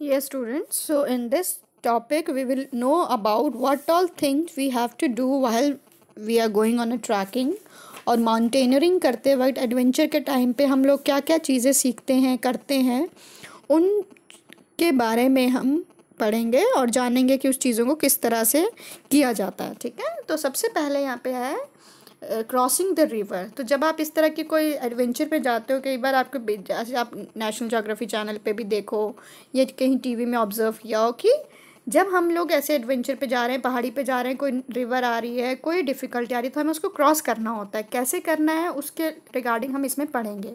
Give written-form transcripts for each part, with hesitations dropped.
Yes, students. So, in this topic, we will know about what all things we have to do while we are going on a trekking और mountaineering करते वक्त adventure के time पे हम लोग क्या क्या चीज़ें सीखते हैं करते हैं उनके बारे में हम पढ़ेंगे और जानेंगे कि उस चीज़ों को किस तरह से किया जाता है। ठीक है, तो सबसे पहले यहाँ पे है क्रॉसिंग द रिवर। तो जब आप इस तरह की कोई एडवेंचर पे जाते हो, कई बार आपको जैसे आप नेशनल ज्योग्राफी चैनल पे भी देखो या कहीं टीवी में ऑब्जर्व किया हो कि जब हम लोग ऐसे एडवेंचर पे जा रहे हैं, पहाड़ी पे जा रहे हैं, कोई रिवर आ रही है, कोई डिफ़िकल्टी आ रही है, तो हमें उसको क्रॉस करना होता है। कैसे करना है उसके रिगार्डिंग हम इसमें पढ़ेंगे।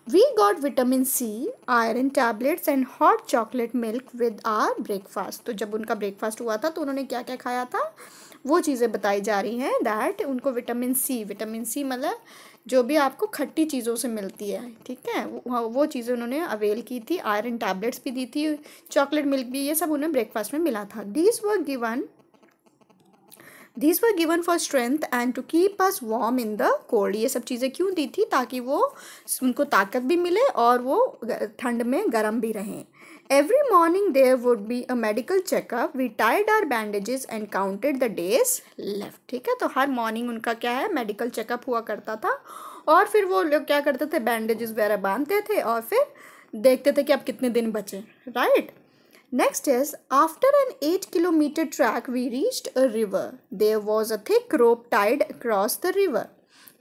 We got vitamin C, iron tablets and hot chocolate milk with our breakfast. तो जब उनका ब्रेकफास्ट हुआ था तो उन्होंने क्या क्या खाया था, वो चीज़ें बताई जा रही हैं। दैट उनको विटामिन सी मतलब जो भी आपको खट्टी चीज़ों से मिलती है, ठीक है, वो चीज़ें उन्होंने अवेल की थी। आयरन टैबलेट्स भी दी थी, चॉकलेट मिल्क भी, ये सब उन्हें ब्रेकफास्ट में मिला था। These were given for strength and to keep us warm in the cold। ये सब चीज़ें क्यों दी थी? ताकि वो उनको ताकत भी मिले और वो ठंड में गर्म भी रहें। Every morning there would be a medical checkup. We tied our bandages and counted the days left। ठीक है, तो हर मॉर्निंग उनका क्या है, मेडिकल चेकअप हुआ करता था और फिर वो लोग क्या करते थे, बैंडेजेस वगैरह बांधते थे और फिर देखते थे कि अब कितने दिन बचे। Right. Next is, after an 8-kilometer track, we reached a river. There was a thick rope tied across the river।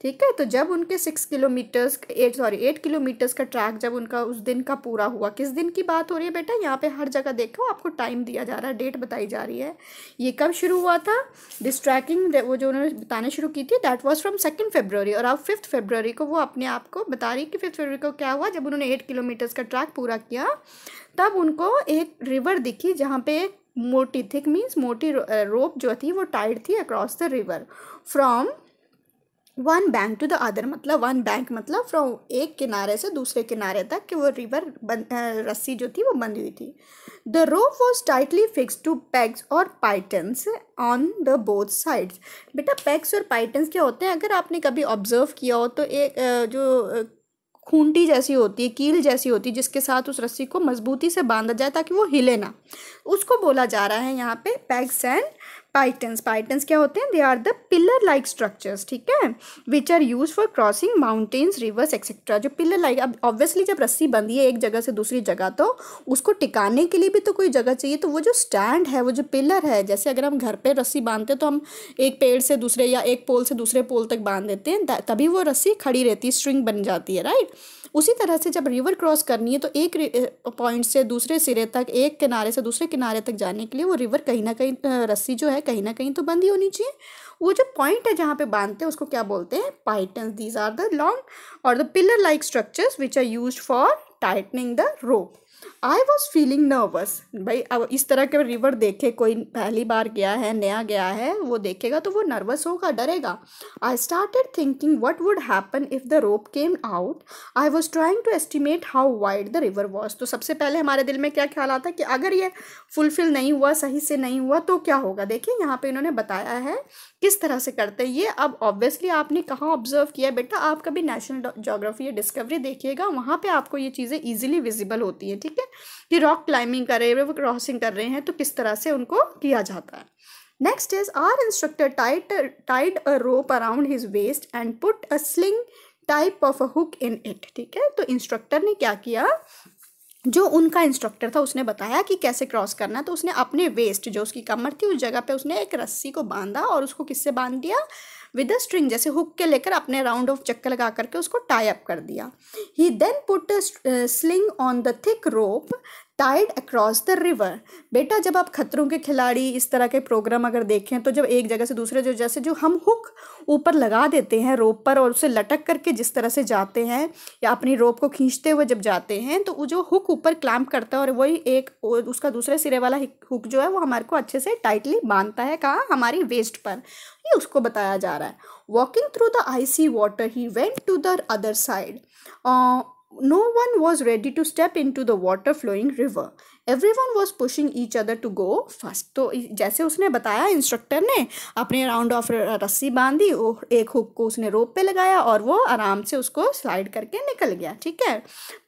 ठीक है, तो जब उनके 8 किलोमीटर्स का ट्रैक जब उनका उस दिन का पूरा हुआ, किस दिन की बात हो रही है बेटा, यहाँ पे हर जगह देखो आपको टाइम दिया जा रहा है, डेट बताई जा रही है। ये कब शुरू हुआ था दिस ट्रैकिंग, वो जो उन्होंने बताने शुरू की थी, दैट वाज फ्रॉम 2 फरवरी। और अब 5 फरवरी को वो अपने आप को बता रही कि 5 फरवरी को क्या हुआ, जब उन्होंने 8 किलोमीटर्स का ट्रैक पूरा किया तब उनको एक रिवर दिखी जहाँ पे एक मोटी थिक मीन्स मोटी रोप जो थी वो टाइड थी across the river from one bank to the other. मतलब वन बैंक मतलब फ्रॉम एक किनारे से दूसरे किनारे तक कि वो रिवर रस्सी जो थी वो बंधी हुई थी। The rope was tightly fix to pegs और pitons on the both sides. बेटा पेग्स और पाइटन्स क्या होते हैं, अगर आपने कभी ऑब्जर्व किया हो तो एक जो खूंटी जैसी होती है, कील जैसी होती है, जिसके साथ उस रस्सी को मजबूती से बांधा जाए ताकि वो हिले ना, उसको बोला जा रहा है यहाँ पे पेग्स एंड पाइटन्स। पाइटन्स क्या होते हैं, they are the pillar like structures, ठीक है, which are use for crossing mountains, rivers etcetera. जो पिलर लाइक, अब ऑब्वियसली जब रस्सी बंधी है एक जगह से दूसरी जगह तो उसको टिकाने के लिए भी तो कोई जगह चाहिए। तो वो जो स्टैंड है, वो जो पिलर है, जैसे अगर हम घर पे रस्सी बांधते हैं तो हम एक पेड़ से दूसरे या एक पोल से दूसरे पोल तक बांध देते हैं, तभी वो रस्सी खड़ी रहती है, स्ट्रिंग बन जाती है। राइट। उसी तरह से जब रिवर क्रॉस करनी है तो एक पॉइंट से दूसरे सिरे तक, एक किनारे से दूसरे किनारे तक जाने के लिए वो रिवर कहीं ना कहीं रस्सी जो है कहीं ना कहीं तो बंधी होनी चाहिए। वो जो पॉइंट है जहाँ पे बांधते हैं उसको क्या बोलते हैं, pitons. These are the long और the pillar like structures which are used for tightening the rope. I was feeling nervous. भाई अब इस तरह के रिवर देखे, कोई पहली बार गया है, नया गया है, वो देखेगा तो वो नर्वस होगा, डरेगा। I started thinking what would happen if the rope came out. I was trying to estimate how wide the river was. तो सबसे पहले हमारे दिल में क्या ख्याल आता है कि अगर ये फुलफिल नहीं हुआ, सही से नहीं हुआ तो क्या होगा। देखिए यहाँ पे इन्होंने बताया है किस तरह से करते हैं ये। अब ऑब्वियसली आपने कहाँ ऑब्जर्व किया बेटा, आप कभी नेशनल ज्योग्राफी या डिस्कवरी देखिएगा, वहाँ पे आपको ये चीज़ें इजीली विजिबल होती है। ठीक है, कि रॉक क्लाइंबिंग कर रहे हैं, वो क्रॉसिंग कर रहे हैं तो किस तरह से उनको किया जाता है। Next is, our instructor tied a rope around his waist and put a sling type of a hook in it. ठीक है, तो इंस्ट्रक्टर ने क्या किया, जो उनका इंस्ट्रक्टर था उसने बताया कि कैसे क्रॉस करना है, तो उसने अपने वेस्ट जो उसकी कमर थी उस जगह पे उसने एक रस्सी को बांधा और उसको किससे बांध दिया, विद अ स्ट्रिंग, जैसे हुक के लेकर अपने राउंड ऑफ चक्कर लगा करके उसको टाई अप कर दिया। He then put a sling on the thick rope tied across the river. बेटा जब आप खतरों के खिलाड़ी इस तरह के प्रोग्राम अगर देखें तो जब एक जगह से दूसरे, जो जैसे जो हम हुक ऊपर लगा देते हैं रोप पर और उसे लटक करके जिस तरह से जाते हैं या अपनी रोप को खींचते हुए जब जाते हैं, तो वो जो हुक ऊपर क्लैम्प करता है और वही एक उसका दूसरे सिरे वाला हुक जो है वो हमारे को अच्छे से टाइटली बांधता है, कहाँ, हमारी वेस्ट पर। ये उसको बताया जा रहा है। Walking through the icy water he went to the other side. No one was ready to step into the water flowing river. Everyone was pushing each other to go first। तो जैसे उसने बताया इंस्ट्रक्टर ने, अपने round of रस्सी बांधी, एक hook को उसने रोप पे लगाया और वो आराम से उसको स्लाइड करके निकल गया। ठीक है,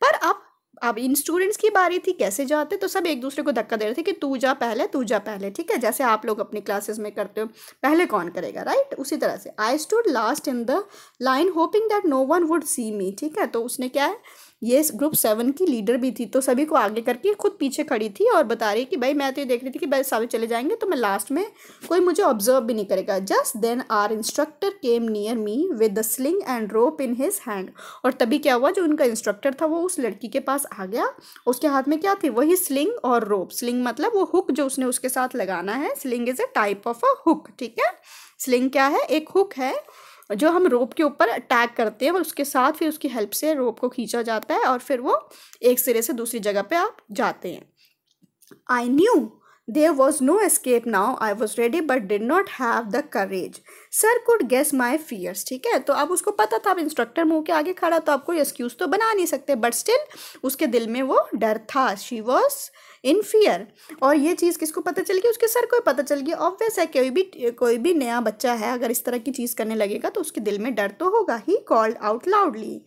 पर अब अब इन स्टूडेंट्स की बारी थी, कैसे जाते, तो सब एक दूसरे को धक्का दे रहे थे कि तू जा पहले, तू जा पहले, ठीक है, जैसे आप लोग अपनी क्लासेस में करते हो, पहले कौन करेगा, राइट, उसी तरह से। I stood last in the line hoping that no one would see me, ठीक है, तो उसने क्या है, ये ग्रुप 7 की लीडर भी थी, तो सभी को आगे करके खुद पीछे खड़ी थी और बता रही कि भाई मैं तो ये देख रही थी कि भाई सारे चले जाएंगे तो मैं लास्ट में कोई मुझे ऑब्जर्व भी नहीं करेगा। Just then our instructor came near me with the sling and rope in his hand. और तभी क्या हुआ, जो उनका इंस्ट्रक्टर था वो उस लड़की के पास आ गया, उसके हाथ में क्या थी, वही स्लिंग और रोप। स्लिंग मतलब वो हुक जो उसने उसके साथ लगाना है, sling is a type of a hook, ठीक है। स्लिंग क्या है, एक हुक है जो हम रोप के ऊपर अटैक करते हैं और उसके साथ फिर उसकी हेल्प से रोप को खींचा जाता है और फिर वो एक सिरे से दूसरी जगह पे आप जाते हैं। I knew there was no escape now, I was ready but did not have the courage, sir could guess my fears, ठीक है। तो अब उसको पता था, अब इंस्ट्रक्टर मुंह के आगे खड़ा तो आप कोई एक्सक्यूज तो बना नहीं सकते, बट स्टिल उसके दिल में वो डर था, शी वॉज इन फियर। और ये चीज़ किसको पता चल गई, उसके सर को पता चल गया। ऑब्वियस है, कोई भी नया बच्चा है अगर इस तरह की चीज़ करने लगेगा तो उसके दिल में डर तो होगा। He called out loudly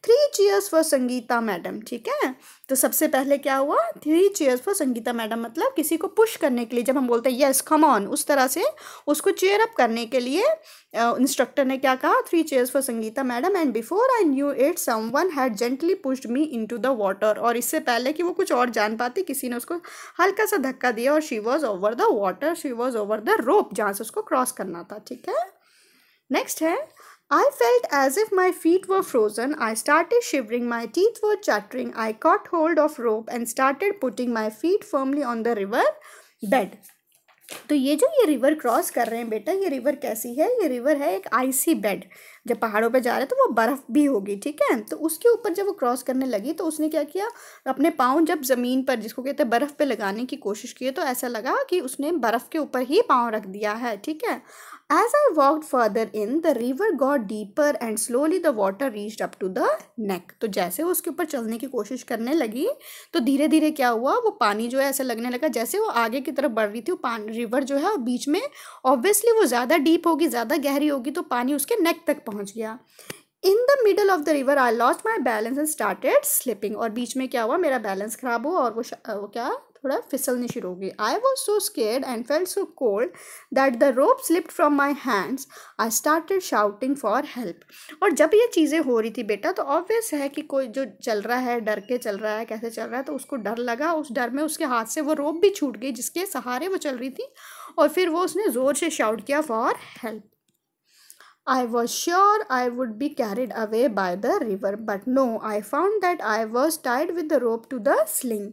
3 cheers for Sangeeta madam, ठीक है। तो सबसे पहले क्या हुआ, 3 चीयर्स फॉर संगीता मैडम, मतलब किसी को पुश करने के लिए, जब हम बोलते हैं यस कम ऑन, उस तरह से उसको चेयर अप करने के लिए इंस्ट्रक्टर ने क्या कहा, 3 chairs for Sangeeta madam and before I knew it someone had gently pushed me into the water. और इससे पहले कि वो कुछ और जान पाती, किसी ने उसको हल्का सा धक्का दिया और she was over the water, she was over the rope, जहाँ से उसको क्रॉस करना था, ठीक है। नेक्स्ट है, I felt as if my feet were frozen. I started shivering. My teeth were chattering. I caught hold of rope and started putting my feet firmly on the river bed. तो ये जो ये river cross कर रहे हैं बेटा, ये river कैसी है, ये रिवर है एक आइसी बेड। जब पहाड़ों पे जा रहे हैं तो वो बर्फ़ भी होगी, ठीक है। तो उसके ऊपर जब वो क्रॉस करने लगी तो उसने क्या किया, अपने पाँव जब ज़मीन पर, जिसको कहते हैं बर्फ़ पे लगाने की कोशिश की, तो ऐसा लगा कि उसने बर्फ़ के ऊपर ही पाँव रख दिया है, ठीक है। As I walked further in, the river got deeper and slowly the water reached up to the neck. तो जैसे वो उसके ऊपर चलने की कोशिश करने लगी तो धीरे धीरे क्या हुआ, वो पानी जो है ऐसे लगने लगा जैसे वो आगे की तरफ बढ़ रही थी, वो पानी रिवर जो है और बीच में ऑब्वियसली वो ज़्यादा डीप होगी, ज़्यादा गहरी होगी, तो पानी उसके नेक तक पहुंच गया। In the middle of the river I lost my balance and started slipping. और बीच में क्या हुआ, मेरा बैलेंस खराब हुआ और वो क्या थोड़ा फिसलनी शुरू हो गई। I was so scared and felt so cold that the rope slipped from my hands. I started shouting for help. और जब ये चीज़ें हो रही थी बेटा तो ऑब्वियस है कि कोई जो चल रहा है, डर के चल रहा है, कैसे चल रहा है, तो उसको डर लगा। उस डर में उसके हाथ से वो रोप भी छूट गई जिसके सहारे वो चल रही थी, और फिर वो उसने ज़ोर से शाउट किया for help. I was sure I would be carried away by the river, but no, I found that I was tied with the rope to the sling.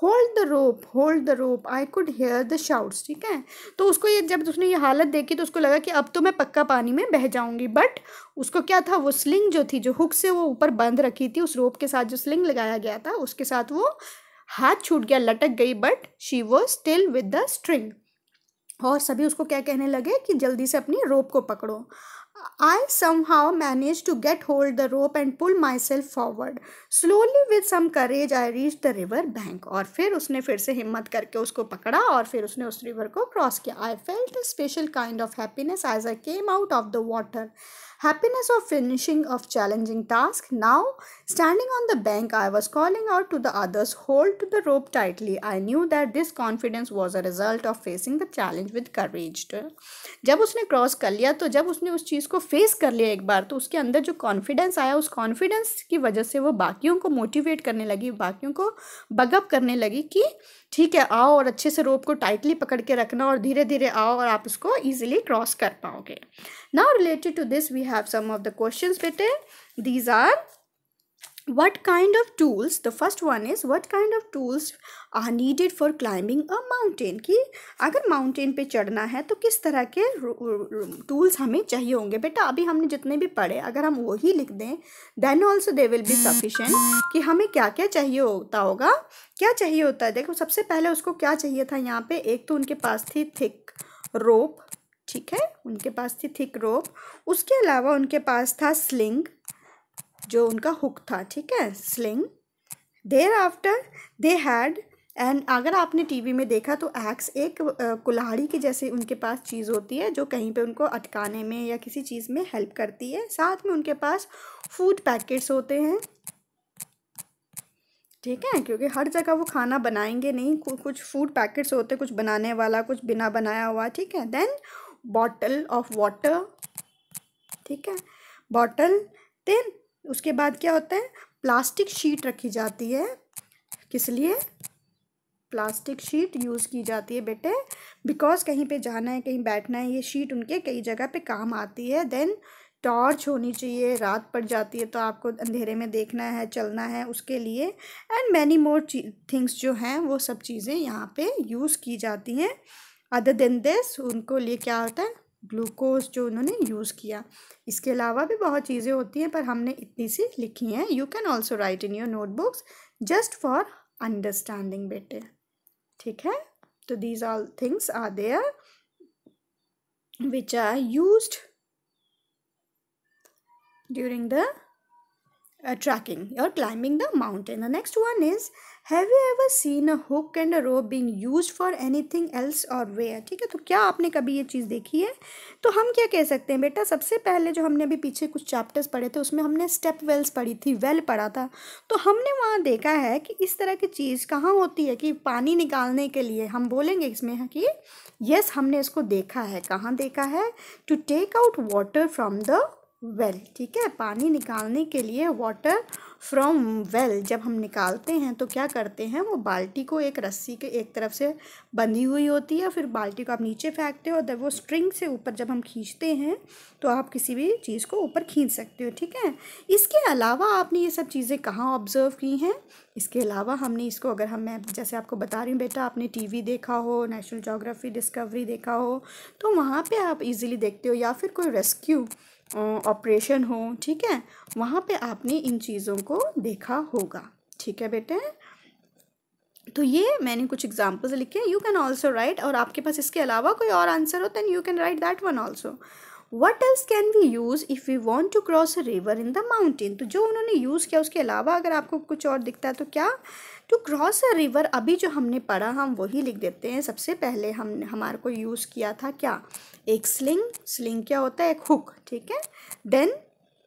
Hold the rope, hold the rope. I could hear the shouts, ठीक है। तो उसको ये, जब उसने ये हालत देखी तो उसको लगा कि अब तो मैं पक्का पानी में बह जाऊंगी, बट उसको क्या था, वो स्लिंग जो थी, जो हुक से वो ऊपर बंद रखी थी, उस रोप के साथ जो स्लिंग लगाया गया था उसके साथ वो हाथ छूट गया, लटक गई, but she was still with the string. और सभी उसको क्या कहने लगे कि जल्दी से अपनी रोप को पकड़ो। I somehow managed to get hold the rope and pull myself forward. Slowly with some courage I reached the river bank. और फिर उसने फिर से हिम्मत करके उसको पकड़ा और फिर उसने उस रिवर को क्रॉस किया। I felt a special kind of happiness as I came out of the water. Happiness of finishing of challenging task. Now, standing on the bank, I was calling out to the others, hold to the rope tightly. I knew that this confidence was a result of facing the challenge with courage. जब उसने cross कर लिया, तो जब उसने उस चीज़ को face कर लिया एक बार, तो उसके अंदर जो कॉन्फिडेंस आया, उस कॉन्फिडेंस की वजह से वो बाकियों को मोटिवेट करने लगी, बाकियों को बगअप करने लगी कि ठीक है, आओ और अच्छे से रोप को टाइटली पकड़ के रखना और धीरे धीरे आओ और आप इसको ईजिली क्रॉस कर पाओगे। Now related to this we have some of the questions बेटे। These are what kind of tools, the first one is what kind of tools are needed for climbing a mountain, कि अगर mountain पे चढ़ना है तो किस तरह के टूल्स हमें चाहिए होंगे। बेटा अभी हमने जितने भी पढ़े अगर हम वही लिख दें then also they will be sufficient, कि हमें क्या क्या चाहिए होता होगा, क्या चाहिए होता है। देखो सबसे पहले उसको क्या चाहिए था यहाँ पे, एक तो उनके पास थी थिक रोप, ठीक है, उनके पास थी थिक रोप, उसके अलावा उनके पास था स्लिंग जो उनका हुक था, ठीक है, sling. Thereafter they had, and अगर आपने टीवी में देखा तो एक्स एक कुल्हाड़ी की जैसे उनके पास चीज़ होती है जो कहीं पे उनको अटकाने में या किसी चीज़ में हेल्प करती है। साथ में उनके पास फूड पैकेट्स होते हैं, ठीक है, क्योंकि हर जगह वो खाना बनाएंगे नहीं, कुछ फूड पैकेट्स होते, कुछ बनाने वाला, कुछ बिना बनाया हुआ। ठीक है, देन बॉटल ऑफ वाटर, ठीक है, बॉटल। देन उसके बाद क्या होता है, प्लास्टिक शीट रखी जाती है। किस लिए प्लास्टिक शीट यूज़ की जाती है बेटे? बिकॉज कहीं पे जाना है, कहीं बैठना है, ये शीट उनके कई जगह पे काम आती है। देन टॉर्च होनी चाहिए, रात पड़ जाती है तो आपको अंधेरे में देखना है, चलना है, उसके लिए। एंड मैनी मोर थिंग्स जो हैं वो सब चीज़ें यहाँ पे यूज़ की जाती हैं। अदर देन दिस उनको लिए क्या होता है, ग्लूकोज जो उन्होंने यूज़ किया। इसके अलावा भी बहुत चीज़ें होती हैं पर हमने इतनी सी लिखी हैं। You can also right in your notebooks just for understanding बेटे। ठीक है, तो these all things are there which are used during the trekking or climbing the mountain. The next one is, have you ever seen a hook and a rope being used for anything else or where? ठीक है, तो क्या आपने कभी ये चीज़ देखी है? तो हम क्या कह सकते हैं बेटा, सबसे पहले जो हमने अभी पीछे कुछ चैप्टर्स पढ़े थे उसमें हमने स्टेप वेल्स पढ़ी थी, वेल पढ़ा था। तो हमने वहाँ देखा है कि इस तरह की चीज़ कहाँ होती है कि पानी निकालने के लिए हम बोलेंगे इसमें कि यस, हमने इसको देखा है। कहाँ देखा है? To take out water from the well. ठीक है, पानी निकालने के लिए वाटर फ्रॉम वेल जब हम निकालते हैं तो क्या करते हैं, वो बाल्टी को एक रस्सी के एक तरफ से बंधी हुई होती है, फिर बाल्टी को आप नीचे फेंकते हो और वो स्ट्रिंग से ऊपर जब हम खींचते हैं तो आप किसी भी चीज़ को ऊपर खींच सकते हो। ठीक है, इसके अलावा आपने ये सब चीज़ें कहाँ ऑब्जर्व की हैं? इसके अलावा हमने इसको, अगर मैं जैसे आपको बता रही हूँ बेटा, आपने टीवी देखा हो, नेशनल ज्योग्राफी डिस्कवरी देखा हो, तो वहाँ पे आप इजीली देखते हो, या फिर कोई रेस्क्यू ऑपरेशन हो, ठीक है, वहाँ पे आपने इन चीज़ों को देखा होगा। ठीक है बेटे, तो ये मैंने कुछ एग्जांपल्स लिखे हैं। यू कैन ऑल्सो राइट, और आपके पास इसके अलावा कोई और आंसर हो then you can write that one also. What else can we use if we want to cross a river in the mountain? तो जो उन्होंने यूज़ किया उसके अलावा अगर आपको कुछ और दिखता है तो क्या, टू क्रॉस अ रिवर, अभी जो हमने पढ़ा हम वही लिख देते हैं। सबसे पहले हमारे को यूज़ किया था क्या, एक स्लिंग। स्लिंग क्या होता है, एक हुक। ठीक है, देन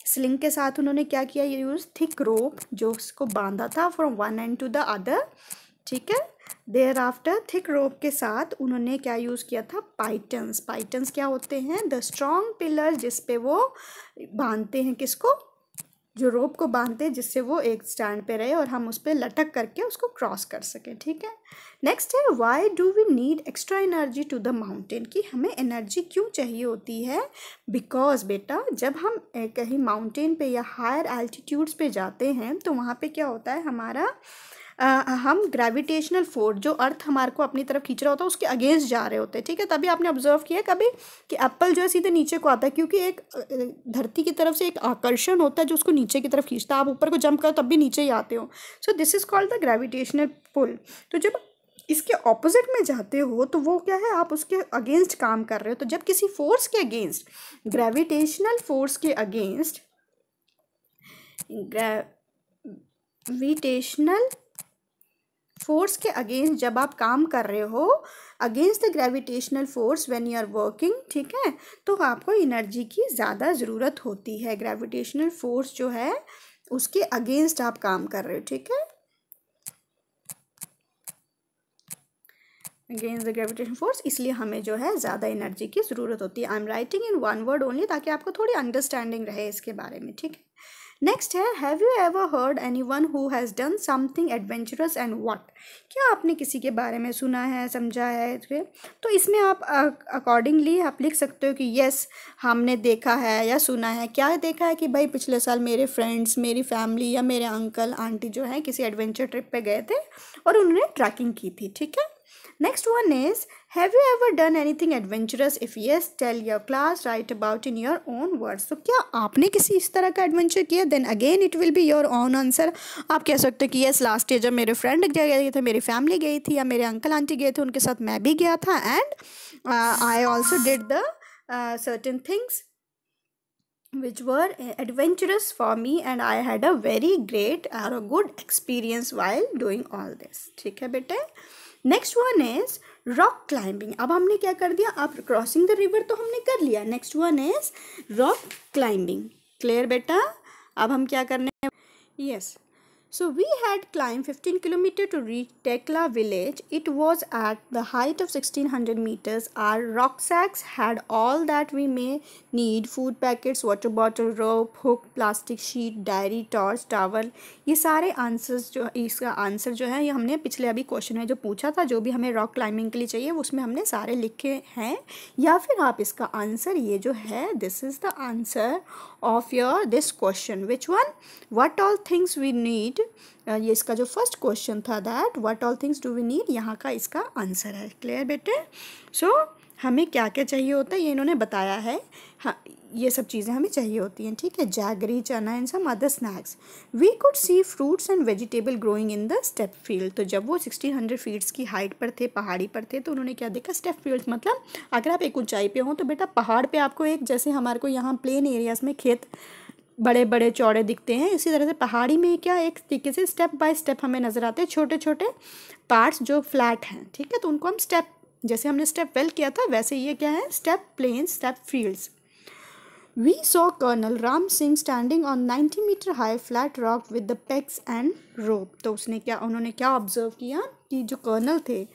स्लिंग के साथ उन्होंने क्या किया, ये यूज़ थिक रोप जो उसको बांधा था from one end to the other. ठीक है, देयर आफ्टर थिक रोप के साथ उन्होंने क्या यूज़ किया था, पाइटन्स। पाइटन्स क्या होते हैं, द स्ट्रॉन्ग पिलर जिस पे वो बांधते हैं, किसको, जो रोप को बांधते हैं, जिससे वो एक स्टैंड पे रहे और हम उस पर लटक करके उसको क्रॉस कर सकें। ठीक है, नेक्स्ट है, why do we need extra energy to the mountain? कि हमें एनर्जी क्यों चाहिए होती है? बिकॉज बेटा जब हम कहीं माउंटेन पे या हायर एल्टीट्यूड्स पे जाते हैं तो वहाँ पे क्या होता है, हमारा हम ग्रेविटेशनल फोर्स जो अर्थ हमारे को अपनी तरफ खींच रहा होता है उसके अगेंस्ट जा रहे होते हैं। ठीक है, तभी आपने ऑब्जर्व किया कभी कि एप्पल जो है सीधे नीचे को आता है, क्योंकि एक धरती की तरफ से एक आकर्षण होता है जो उसको नीचे की तरफ खींचता है। आप ऊपर को जंप करो तब भी नीचे ही आते हो। So this is called the gravitational pull. तो जब इसके ऑपोजिट में जाते हो तो वो क्या है, आप उसके अगेंस्ट काम कर रहे हो। तो जब किसी फोर्स के अगेंस्ट, ग्रेविटेशनल फोर्स के अगेंस्ट, ग्रेविटेशनल फोर्स के अगेंस्ट जब आप काम कर रहे हो, against the gravitational force when you are working, ठीक है, तो आपको एनर्जी की ज़्यादा ज़रूरत होती है। ग्रेविटेशनल फोर्स जो है उसके अगेंस्ट आप काम कर रहे हो। ठीक है, अगेंस्ट द ग्रेविटेशन फोर्स, इसलिए हमें जो है ज़्यादा एनर्जी की ज़रूरत होती है। I am writing in one word only ताकि आपको थोड़ी अंडरस्टैंडिंग रहे इसके बारे में। ठीक है, नेक्स्ट है, have you ever heard anyone who has done something adventurous and what? क्या आपने किसी के बारे में सुना है, समझा है? तो इसमें आप अकॉर्डिंगली आप लिख सकते हो कि यस हमने देखा है या सुना है। क्या देखा है कि भाई पिछले साल मेरे फ्रेंड्स, मेरी फैमिली या मेरे अंकल आंटी जो है किसी एडवेंचर ट्रिप पे गए थे और उन्होंने ट्रैकिंग की थी। ठीक है, next one is, have you ever done anything adventurous? If yes tell your class, write about in your own words. तो क्या आपने किसी इस तरह का एडवेंचर किया? Then again it will be your own answer. आप कह सकते हो कि यस लास्ट ईयर जब मेरे फ्रेंड गए थे, मेरी फैमिली गई थी या मेरे अंकल आंटी गए थे, उनके साथ मैं भी गया था and I also did the certain things which were adventurous for me and I had a very great or a good experience while doing all this. ठीक है बेटे, next one is rock climbing. अब हमने क्या कर दिया, अब crossing the river तो हमने कर लिया। Next one is rock climbing. Clear बेटा, अब हम क्या करने, yes So we had climbed 15 kilometers to reach Tekla village. It was at the height of 1600 meters. Our rucksacks had all that we may need: food packets, water bottle, rope, hook, plastic sheet, diary, torch, towel. ये सारे answers जो इसका answer जो है ये हमने पिछले अभी क्वेश्चन में जो पूछा था, जो भी हमें रॉक क्लाइंबिंग के लिए चाहिए उसमें हमने सारे लिखे हैं। या फिर आप इसका आंसर ये जो है, this is the answer of your this question. Which one? What all things we need. ये इसका जो फर्स्ट क्वेश्चन था, that what all things do we need, यहाँ का इसका आंसर है। क्लियर बेटे? सो हमें क्या क्या चाहिए होता है ये इन्होंने बताया है। हाँ, ये सब चीज़ें हमें चाहिए होती हैं। ठीक है, jaggery, chana and some other snacks. We could see fruits and vegetable growing in the step field. तो जब वो 1600 फीट्स की हाइट पर थे, पहाड़ी पर थे, तो उन्होंने क्या देखा? स्टेप फील्ड मतलब अगर आप एक ऊंचाई पे हो तो बेटा पहाड़ पे आपको एक, जैसे हमारे को यहाँ प्लेन एरियाज़ में खेत बड़े बड़े चौड़े दिखते हैं, इसी तरह से पहाड़ी में क्या एक तरीके से स्टेप बाय स्टेप हमें नज़र आते हैं, छोटे छोटे पार्ट्स जो फ्लैट हैं। ठीक है, तो उनको हम स्टेप, जैसे हमने स्टेप वेल किया था वैसे ये क्या है? Step plane, step fields. We saw Colonel Ram Singh standing on 90-meter high flat rock with the pegs and rope. तो उन्होंने क्या ऑब्जर्व किया कि जो कर्नल थे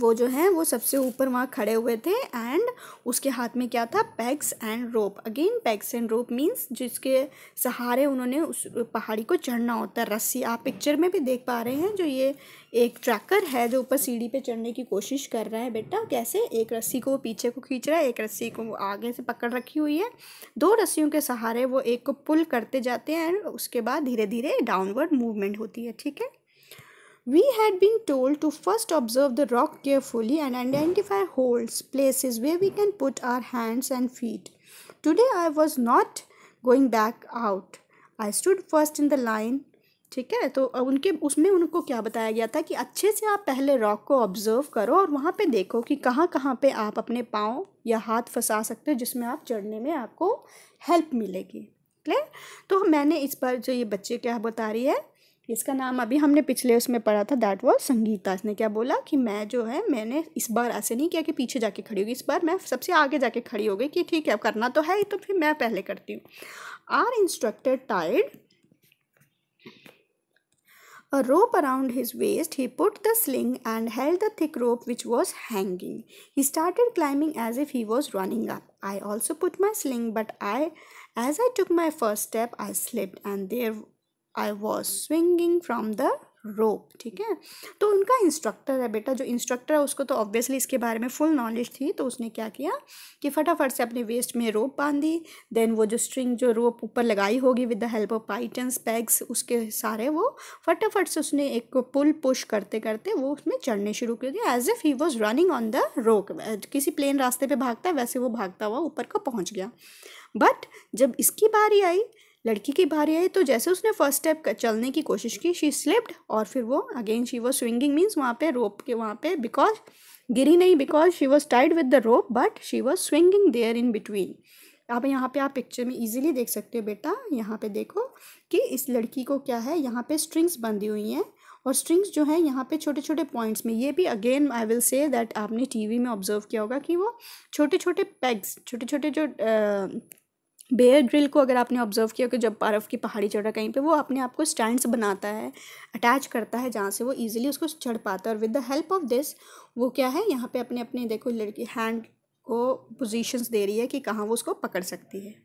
वो जो है वो सबसे ऊपर वहाँ खड़े हुए थे, एंड उसके हाथ में क्या था? पैग्स and rope. Again पैग्स and rope means जिसके सहारे उन्होंने उस पहाड़ी को चढ़ना होता है। रस्सी आप पिक्चर में भी देख पा रहे हैं, जो ये एक ट्रैकर है जो ऊपर सीढ़ी पे चढ़ने की कोशिश कर रहा है। बेटा कैसे? एक रस्सी को पीछे को खींच रहा है, एक रस्सी को आगे से पकड़ रखी हुई है। दो रस्सियों के सहारे वो एक को पुल करते जाते हैं, एंड उसके बाद धीरे धीरे डाउनवर्ड मूवमेंट होती है। ठीक है, we had been told to first observe the rock carefully and identify holes, places where we can put our hands and feet. Today I was not going back out. I stood first in the line. ठीक है, तो उनके उसमें उनको क्या बताया गया था कि अच्छे से आप पहले रॉक को ऑब्जर्व करो और वहाँ पे देखो कि कहाँ कहाँ पे आप अपने पाँव या हाथ फंसा सकते हो जिसमें आप चढ़ने में आपको हेल्प मिलेगी। क्लियर? तो मैंने इस पर जो ये बच्चे क्या बता रही है, इसका नाम अभी हमने पिछले उसमें पढ़ा था, दैट वाज संगीता। इसने क्या बोला कि मैं जो है मैंने इस बार ऐसे नहीं किया कि पीछे जाके खड़ी होगी, इस बार मैं सबसे आगे जाके खड़ी हो गई कि ठीक है अब करना तो है ही, तो फिर मैं पहले करती हूँ। Our instructor tied a rope around his waist. He put the sling and held the thick rope which was hanging. He started climbing as if he was running up. I also put my sling, but as I took my first step, I slipped and there I was swinging from the रोप। ठीक है, तो उनका instructor है बेटा, जो instructor है उसको तो ऑब्वियसली इसके बारे में फुल नॉलेज थी, तो उसने क्या किया कि फटाफट से अपने वेस्ट में रोप बांधी। देन वो जो स्ट्रिंग जो रोप ऊपर लगाई होगी with the help of pitons, pegs, उसके सारे वो फटाफट से उसने एक को पुल पुश करते करते वो उसमें चढ़ने शुरू कर दिया, as if he was running on the rope. किसी प्लेन रास्ते पर भागता है वैसे वो भागता हुआ ऊपर को पहुँच गया। बट जब इसकी बारी आई, लड़की की बारी आई, तो जैसे उसने फर्स्ट स्टेप चलने की कोशिश की, शी स्लिप्ड, और फिर वो again she was swinging means वहाँ पे रोप के वहाँ पे, बिकॉज गिरी नहीं, because she was tied with the rope, but she was swinging there in between. अब यहाँ पे आप पिक्चर में इजीली देख सकते हो बेटा, यहाँ पे देखो कि इस लड़की को क्या है, यहाँ पे स्ट्रिंग्स बंधी हुई हैं, और स्ट्रिंग्स जो है यहाँ पे छोटे छोटे पॉइंट्स में, ये भी again I will say that आपने टीवी में ऑब्जर्व किया होगा कि वो छोटे छोटे पैग्स, छोटे छोटे जो बेयर ग्रिल को अगर आपने ऑब्जर्व किया कि जब बर्फ़ की पहाड़ी चढ़ रहा कहीं पे, वो अपने आप को स्टैंड्स बनाता है, अटैच करता है, जहाँ से वो इजीली उसको चढ़ पाता है। और with the help of this वो क्या है, यहाँ पे अपने अपने देखो लड़की हैंड को पोजीशंस दे रही है कि कहाँ वो उसको पकड़ सकती है।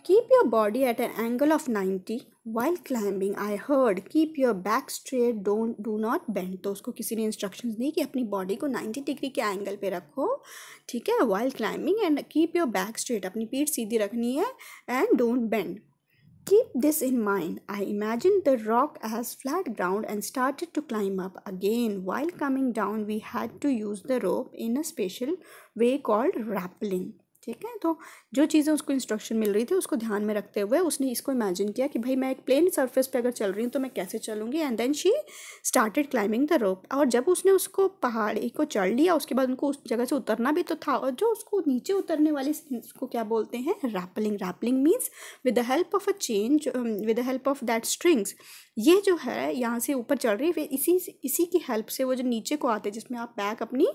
Keep your body at an angle of 90 while climbing. I heard keep your back straight, do not bend. तो उसको किसी ने इंस्ट्रक्शंस दी कि अपनी बॉडी को 90 डिग्री के एंगल पे रखो, ठीक है, while climbing, and keep your back straight. अपनी पीठ सीधी रखनी है, and don't bend. Keep this in mind. I imagined the rock as flat ground and started to climb up. Again, while coming down, we had to use the rope in a special way called rappelling. ठीक है, तो जो चीज़ें उसको instruction मिल रही थी उसको ध्यान में रखते हुए उसने इसको इमेजिन किया कि भाई मैं एक प्लेन सरफेस पे अगर चल रही हूँ तो मैं कैसे चलूँगी, and then she started climbing the rope. और जब उसने उसको पहाड़ी को चढ़ लिया, उसके बाद उनको उस जगह से उतरना भी तो था, और जो उसको नीचे उतरने वाली उसको क्या बोलते हैं, rappelling. Rappelling means with the help of a change, with the help of that strings, ये जो है यहाँ से ऊपर चढ़ रही है, फिर इसी की हेल्प से वो जो नीचे को आते हैं, जिसमें आप बैक अपनी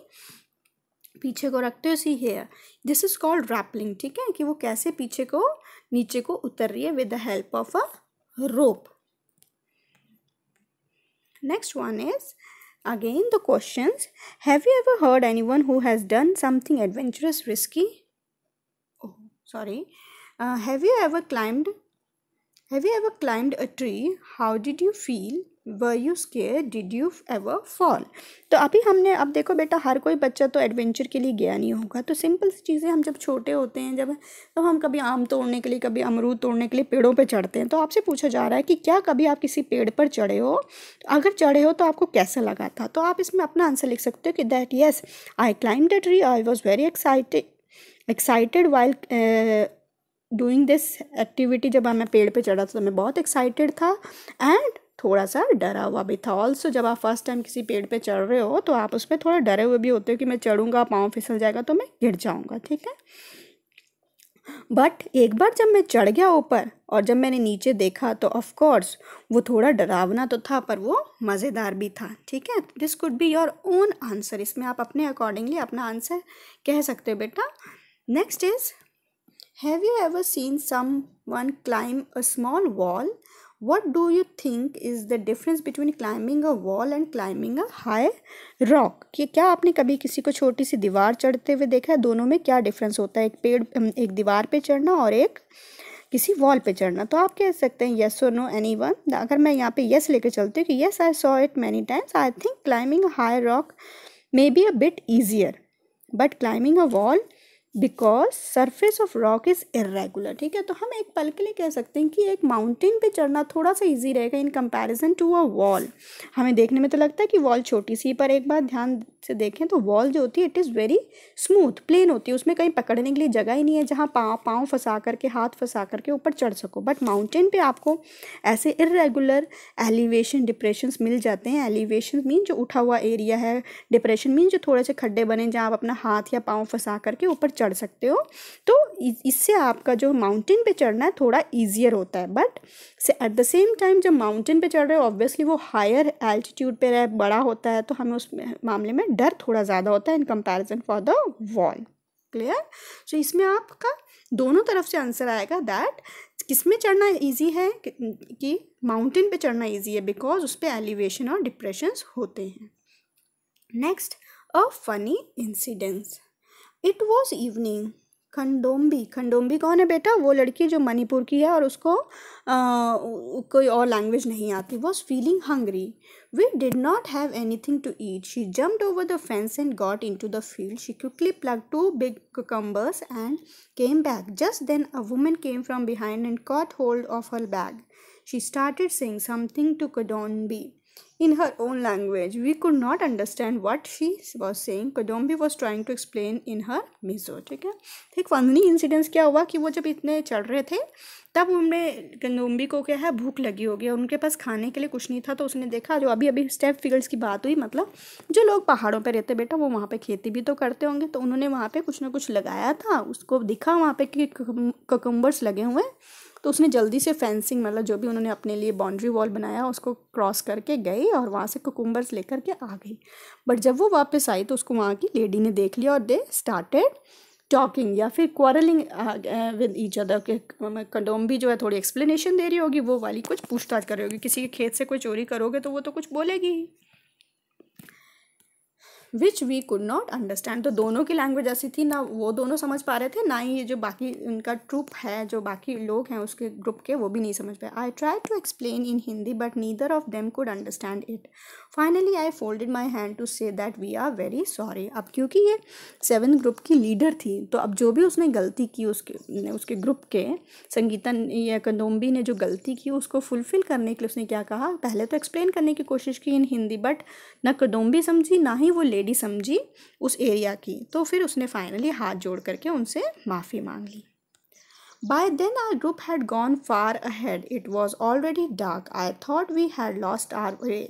पीछे को रखते हो, see here, this is called rappelling. ठीक है, कि वो कैसे पीछे को नीचे को उतर रही है with the help of a rope. Next one is again the questions. Have you ever heard anyone who has done something adventurous, risky? Oh, sorry. Have you ever climbed a tree? How did you feel? Were you scared? Did you ever fall? तो अब देखो बेटा, हर कोई बच्चा तो adventure के लिए गया नहीं होगा। तो सिंपल सी चीज़ें, हम जब छोटे होते हैं, जब तो हम कभी आम तोड़ने के लिए, कभी अमरूद तोड़ने के लिए पेड़ों पे चढ़ते हैं। तो आपसे पूछा जा रहा है कि क्या कभी आप किसी पेड़ पर चढ़े हो? अगर चढ़े हो तो आपको कैसा लगा था? तो आप इसमें अपना आंसर लिख सकते हो कि that yes, I climbed a tree, I was very excited while doing this activity. जब मैं पेड़ पे चढ़ा था तो मैं बहुत एक्साइटेड था एंड थोड़ा सा डरा हुआ भी था। ऑल्सो जब आप फर्स्ट टाइम किसी पेड़ पे चढ़ रहे हो तो आप उस पर थोड़ा डरे हुए भी होते हो कि मैं चढ़ूंगा, पाँव फिसल जाएगा तो मैं गिर जाऊंगा, ठीक है। बट एक बार जब मैं चढ़ गया ऊपर और जब मैंने नीचे देखा तो ऑफ कोर्स वो थोड़ा डरावना तो था पर वो मज़ेदार भी था, ठीक है। This could be your own answer. इसमें आप अपने अकॉर्डिंगली अपना आंसर कह सकते हो बेटा। Next is, have you ever seen someone climb a small wall? What do you think is the difference between climbing a wall and climbing a high rock? कि क्या आपने कभी किसी को छोटी सी दीवार चढ़ते हुए देखा है? दोनों में क्या डिफरेंस होता है? एक दीवार पे चढ़ना और एक किसी वॉल पे चढ़ना। तो आप कह सकते हैं येस और नो, एनीवन। अगर मैं यहाँ पे येस लेकर चलती हूँ कि yes I saw it many times, I think climbing a high rock may be a bit easier but climbing a wall because surface of rock is irregular, ठीक है। तो हम एक पल के लिए कह सकते हैं कि एक माउंटेन पे चढ़ना थोड़ा सा इजी रहेगा in comparison to a wall. हमें देखने में तो लगता है कि वॉल छोटी सी, पर एक बार ध्यान से देखें तो वॉल जो होती है it is very smooth, plain होती है, उसमें कहीं पकड़ने के लिए जगह ही नहीं है जहाँ पाँव फंसा करके, हाथ फंसा करके ऊपर चढ़ सको। बट माउंटेन पे आपको ऐसे इरेगुलर एलिवेशन डिप्रेशंस मिल जाते हैं। एलिवेशन मीन जो उठा हुआ एरिया है, डिप्रेशन मीन जो थोड़े से खड्डे बने जहाँ आप अपना हाथ या पाँव फंसा करके ऊपर चढ़ सकते हो। तो इससे आपका जो माउंटेन पे चढ़ना है थोड़ा ईजियर होता है। But at the same time जब माउंटेन पे चढ़ रहे हो ऑब्वियसली वो हायर एल्टीट्यूड पे बड़ा होता है, तो हमें उस मामले में डर थोड़ा ज़्यादा होता है in comparison for the wall. Clear? So इसमें आपका दोनों तरफ से आंसर आएगा दैट किसमें चढ़ना इजी है, कि माउंटेन पे चढ़ना इजी है बिकॉज उस पर एलिवेशन और डिप्रेशंस होते हैं। Next, a funny incidence. It was evening. खंडोम्बी कौन है बेटा? वो लड़की जो मणिपुर की है और उसको कोई और लैंग्वेज नहीं आती। Was feeling hungry. We did not have anything to eat. She jumped over the fence and got into the field. She quickly plucked 2 big cucumbers and came back. Just then a woman came from behind and caught hold of her bag. She started saying something to Kadombi in her own language. We could not understand what she was saying. Kadombi was trying to explain in her Mizo. ठीक है। एक funny incidence क्या हुआ कि वो जब इतने चढ़ रहे थे तब उनमें कंदोम्बी को क्या है भूख लगी होगी और उनके पास खाने के लिए कुछ नहीं था। तो उसने देखा, जो अभी अभी स्टेप फिगर्स की बात हुई, मतलब जो लोग पहाड़ों पे रहते बेटा वो वहाँ पे खेती भी तो करते होंगे। तो उन्होंने वहाँ पे कुछ ना कुछ लगाया था, उसको दिखा वहाँ पे कि ककम्बर्स लगे हुए हैं। तो उसने जल्दी से फेंसिंग, मतलब जो भी उन्होंने अपने लिए बाउंड्री वॉल बनाया उसको क्रॉस करके गई और वहाँ से कुकुम्बर्स लेकर के आ गई। बट जब वो वापस आई तो उसको वहाँ की लेडी ने देख लिया और दे स्टार्टेड टॉकिंग या फिर क्वारलिंग विद ईच अदर। के कंडोम्बी जो है थोड़ी एक्सप्लेनेशन दे रही होगी, वो वाली कुछ पूछताछ कर रही होगी। किसी के खेत से कोई चोरी करोगे तो वो तो कुछ बोलेगी ही, which we could not understand. तो दोनों की लैंग्वेज ऐसी थी, ना वो दोनों समझ पा रहे थे, ना ही ये जो बाकी उनका ट्रुप है, जो बाकी लोग हैं उसके ग्रुप के, वो भी नहीं समझ पाए। I try to explain in Hindi but neither of them could understand it. Finally I folded my hand to say that we are very sorry. अब क्योंकि ये 7 ग्रुप की लीडर थी, तो अब जो भी उसने गलती की उसके ग्रुप के, संगीता या कंदोम्बी ने जो गलती की उसको फुलफिल करने के लिए उसने क्या कहा, पहले तो एक्सप्लेन करने की कोशिश की इन हिंदी, बट ना कंदोम्बी समझी ना ही वो लेडी समझी उस एरिया की। तो फिर उसने फाइनली हाथ जोड़ करके उनसे माफ़ी मांग ली. By then our group had gone far ahead. It was already dark. I thought we had lost our way.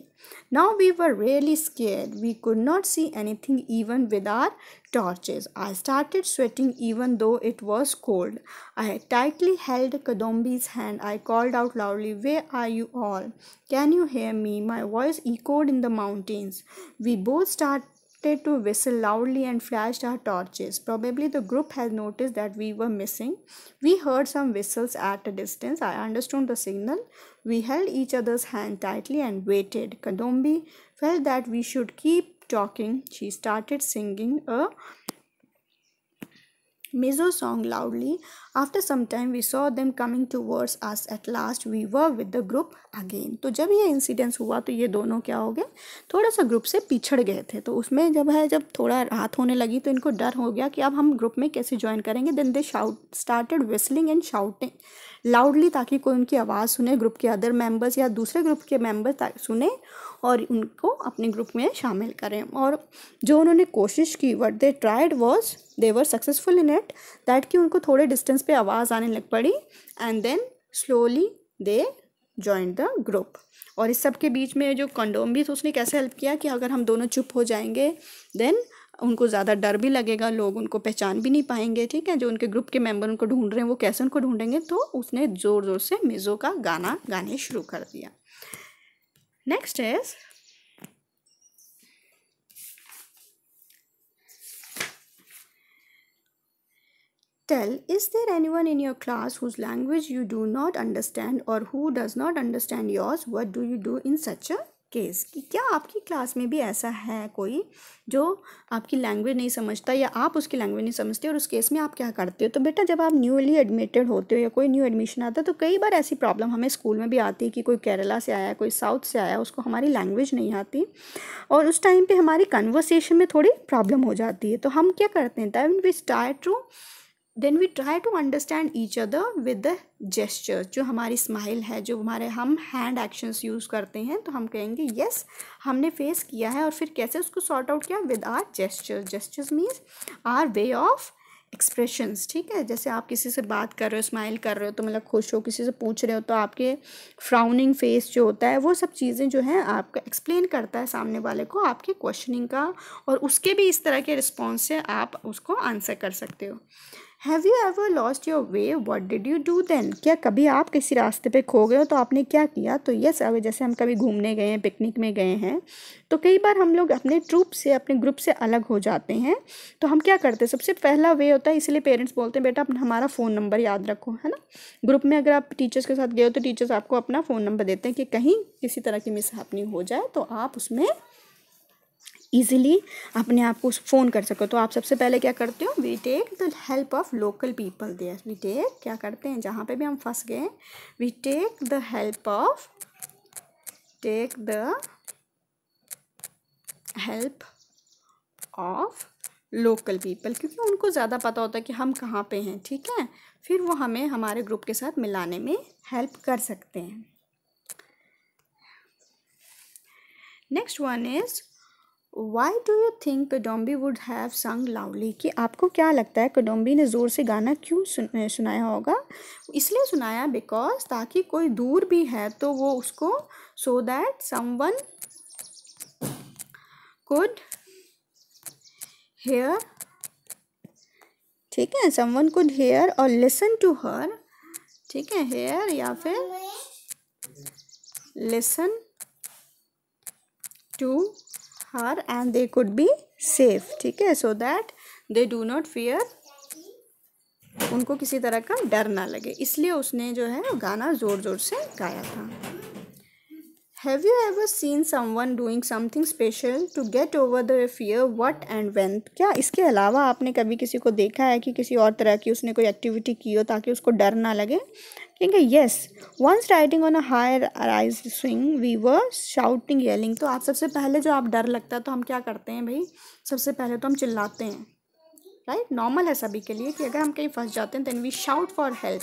Now we were really scared. We could not see anything even with our torches. I started sweating even though it was cold. I tightly held Kadombi's hand. I called out loudly, "Where are you all? Can you hear me?" My voice echoed in the mountains. We both started to whistle loudly and flashed our torches. Probably the group had noticed that we were missing. We heard some whistles at a distance. I understood the signal. We held each other's hand tightly and waited. Kadombi felt that we should keep talking. She started singing a Mizo song loudly. After some time we saw them coming towards us. At last we were with the group again. तो जब ये incidence हुआ तो ये दोनों क्या हो गए, थोड़ा सा ग्रुप से पिछड़ गए थे. तो उसमें जब थोड़ा राहत होने लगी तो इनको डर हो गया कि अब हम ग्रुप में कैसे ज्वाइन करेंगे. Then they started whistling and shouting loudly, ताकि कोई उनकी आवाज़ सुने, ग्रुप के अदर मेंबर्स या दूसरे ग्रुप के मेंबर सुने और उनको अपने ग्रुप में शामिल करें. और जो उन्होंने कोशिश की, what they tried was they were successful in it, that कि उनको थोड़े डिस्टेंस पे आवाज़ आने लग पड़ी. And then slowly they join the group. और इस सब के बीच में जो कंडोम्बी थी उसने कैसे हेल्प किया कि अगर हम दोनों चुप हो जाएंगे देन उनको ज़्यादा डर भी लगेगा, लोग उनको पहचान भी नहीं पाएंगे. ठीक है, जो उनके ग्रुप के मेंबर उनको ढूंढ रहे हैं वो कैसे उनको ढूंढेंगे. तो उसने ज़ोर ज़ोर से मिज़ो का गाना गाने शुरू कर दिया. Next is Tell, is there anyone in your class whose language you do not understand or who does not understand yours? What do you do in such a case? कि क्या आपकी क्लास में भी ऐसा है कोई जो आपकी लैंग्वेज नहीं समझता या आप उसकी लैंग्वेज नहीं समझते, और उस केस में आप क्या करते हो. तो बेटा जब आप न्यूली एडमिटेड होते हो या कोई न्यू एडमिशन आता है तो कई बार ऐसी प्रॉब्लम हमें स्कूल में भी आती है कि कोई केरला से आया, कोई साउथ से आया, उसको हमारी लैंग्वेज नहीं आती और उस टाइम पे हमारी कन्वर्सेशन में थोड़ी प्रॉब्लम हो जाती है. तो हम क्या करते हैं, then we try to understand each other with the gestures. जो हमारी स्माइल है, जो हमारे हम हैंड एक्शंस यूज़ करते हैं, तो हम कहेंगे यस हमने फेस किया है. और फिर कैसे उसको सॉर्ट आउट किया, with our gestures. Gestures means our way of expressions. ठीक है, जैसे आप किसी से बात कर रहे हो, स्माइल कर रहे हो तो मतलब खुश हो, किसी से पूछ रहे हो तो आपके फ्राउनिंग फेस जो होता है वो सब चीज़ें जो हैं आपका एक्सप्लेन करता है सामने वाले को आपके क्वेश्चनिंग का, और उसके भी इस तरह के रिस्पॉन्स से आप उसको आंसर कर सकते हो. Have you ever lost your way, what did you do then? क्या कभी आप किसी रास्ते पे खो गए हो तो आपने क्या किया? तो यस, अगर जैसे हम कभी घूमने गए हैं, पिकनिक में गए हैं, तो कई बार हम लोग अपने ट्रूप से, अपने ग्रुप से अलग हो जाते हैं. तो हम क्या करते हैं, सबसे पहला वे होता है, इसलिए पेरेंट्स बोलते हैं बेटा हमारा फ़ोन नंबर याद रखो, है ना. ग्रुप में अगर आप टीचर्स के साथ गए हो तो टीचर्स आपको अपना फ़ोन नंबर देते हैं कि कहीं किसी तरह की मिसहैपनिंग हो जाए तो आप उसमें ईज़िली अपने आप को फ़ोन कर सको. तो आप सबसे पहले क्या करते हो, we take the help of local people there. We take, क्या करते हैं, जहाँ पे भी हम फंस गए, we take the help of local people, क्योंकि उनको ज़्यादा पता होता है कि हम कहाँ पे हैं. ठीक है, फिर वो हमें हमारे ग्रुप के साथ मिलाने में हेल्प कर सकते हैं. Next one is why do you think Kadambi would have sung loudly, कि आपको क्या लगता है कदम्बी ने ज़ोर से गाना क्यों सुनाया होगा. इसलिए सुनाया बिकॉज ताकि कोई दूर भी है तो वो उसको, so that someone could hear. ठीक है, समवन कुड हेयर और लिसन टू हर. ठीक है, हेयर या फिर listen to her and they could be safe. ठीक है, so that they do not fear, उनको किसी तरह का डर ना लगे, इसलिए उसने जो है गाना ज़ोर ज़ोर से गाया था. Have you ever seen someone doing something special to get over the fear? What and when? क्या इसके अलावा आपने कभी किसी को देखा है कि किसी और तरह की उसने कोई एक्टिविटी की हो ताकि उसको डर ना लगे? ठीक है, yes, once riding on a high rise swing we were shouting yelling. तो आप सबसे पहले जो आप डर लगता है तो हम क्या करते हैं भाई, सबसे पहले तो हम चिल्लाते हैं. राइट, नॉर्मल है सभी के लिए कि अगर हम कहीं फंस जाते हैं then we shout for help.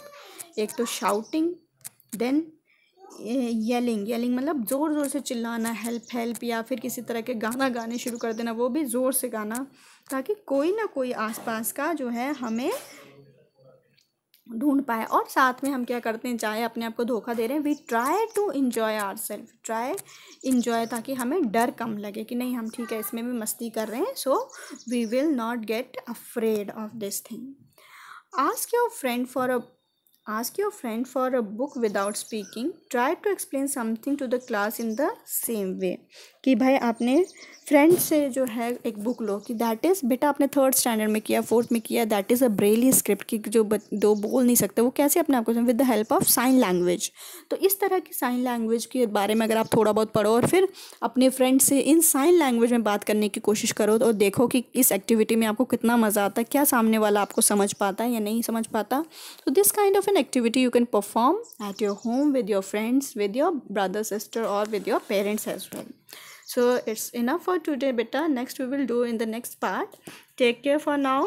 एक तो शाउटिंग, देन येलिंग मतलब ज़ोर ज़ोर से चिल्लाना, हेल्प हेल्प, या फिर किसी तरह के गाना गाने शुरू कर देना, वो भी ज़ोर से गाना, ताकि कोई ना कोई आसपास का जो है हमें ढूंढ पाए. और साथ में हम क्या करते हैं, चाहे अपने आप को धोखा दे रहे हैं, we try to enjoy our self, try enjoy, ताकि हमें डर कम लगे कि नहीं हम ठीक है इसमें भी मस्ती कर रहे हैं. So we will not get afraid of this thing. Ask your friend for a book without speaking. Try to explain something to the class in the same way. कि भाई आपने फ्रेंड से जो है एक बुक लो, कि दैट इज़ बेटा आपने थर्ड स्टैंडर्ड में किया, फोर्थ में किया, that is a Braille script की जो दो बोल नहीं सकते वो कैसे अपने आप को with the help of sine language. तो इस तरह की साइन लैंग्वेज के बारे में अगर आप थोड़ा बहुत पढ़ो और फिर अपने फ्रेंड से इन साइन लैंग्वेज में बात करने की कोशिश करो और देखो कि इस एक्टिविटी में आपको कितना मज़ा आता है, क्या सामने वाला आपको समझ पाता है या नहीं समझ पाता। तो this kind of an activity you can perform at your home with your friends, with your brother, sister, or with your parents as well. So it's enough for today, beta. Next we will do in the next part. Take care for now.